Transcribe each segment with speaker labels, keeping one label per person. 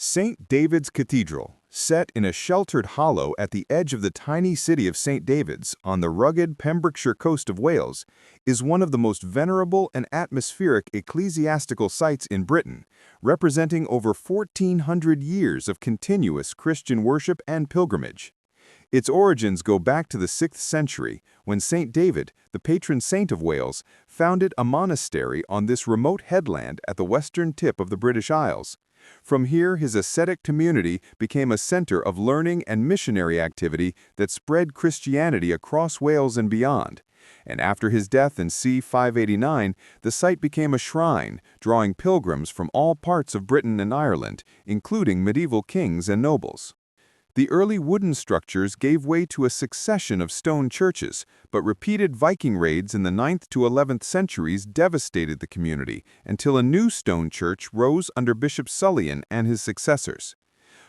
Speaker 1: St. David's Cathedral, set in a sheltered hollow at the edge of the tiny city of St. David's on the rugged Pembrokeshire coast of Wales, is one of the most venerable and atmospheric ecclesiastical sites in Britain, representing over 1,400 years of continuous Christian worship and pilgrimage. Its origins go back to the 6th century, when St. David, the patron saint of Wales, founded a monastery on this remote headland at the western tip of the British Isles. From here, his ascetic community became a center of learning and missionary activity that spread Christianity across Wales and beyond. And after his death in c. 589, the site became a shrine, drawing pilgrims from all parts of Britain and Ireland, including medieval kings and nobles. The early wooden structures gave way to a succession of stone churches, but repeated Viking raids in the 9th to 11th centuries devastated the community until a new stone church rose under Bishop Sullivan and his successors.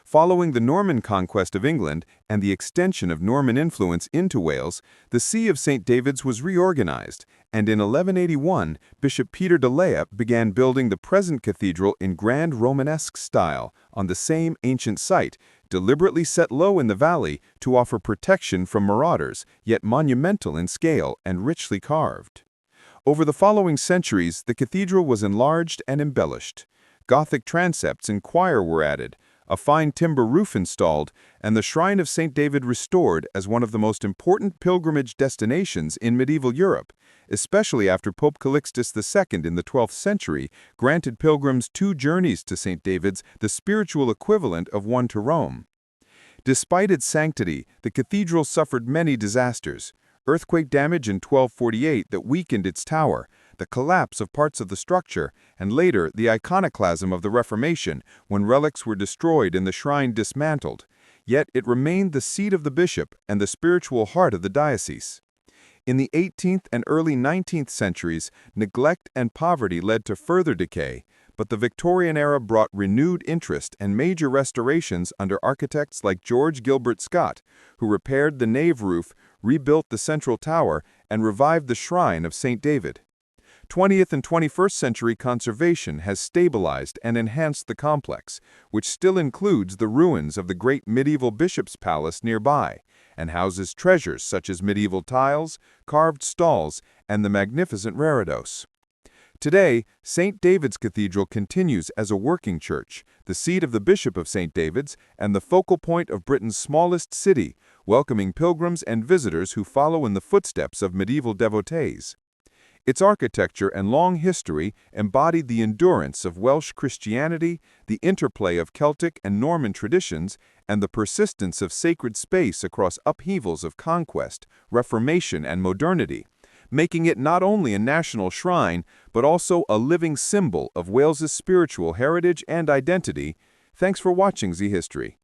Speaker 1: Following the Norman conquest of England and the extension of Norman influence into Wales, the See of St. David's was reorganized, and in 1181, Bishop Peter de Leya began building the present cathedral in grand Romanesque style on the same ancient site, deliberately set low in the valley to offer protection from marauders, yet monumental in scale and richly carved. Over the following centuries, the cathedral was enlarged and embellished. Gothic transepts and choir were added, a fine timber roof installed, and the Shrine of St. David restored as one of the most important pilgrimage destinations in medieval Europe, especially after Pope Calixtus II in the 12th century granted pilgrims 2 journeys to St. David's, the spiritual equivalent of one to Rome. Despite its sanctity, the cathedral suffered many disasters: earthquake damage in 1248 that weakened its tower, the collapse of parts of the structure, and later the iconoclasm of the Reformation, when relics were destroyed and the shrine dismantled. Yet it remained the seat of the bishop and the spiritual heart of the diocese. In the 18th and early 19th centuries, neglect and poverty led to further decay, but the Victorian era brought renewed interest and major restorations under architects like George Gilbert Scott, who repaired the nave roof, rebuilt the central tower, and revived the shrine of St. David. 20th and 21st century conservation has stabilized and enhanced the complex, which still includes the ruins of the great medieval bishop's palace nearby, and houses treasures such as medieval tiles, carved stalls, and the magnificent reredos. Today, St. David's Cathedral continues as a working church, the seat of the Bishop of St. David's, and the focal point of Britain's smallest city, welcoming pilgrims and visitors who follow in the footsteps of medieval devotees. Its architecture and long history embodied the endurance of Welsh Christianity, the interplay of Celtic and Norman traditions, and the persistence of sacred space across upheavals of conquest, Reformation, and modernity, making it not only a national shrine, but also a living symbol of Wales's spiritual heritage and identity. Thanks for watching Z History.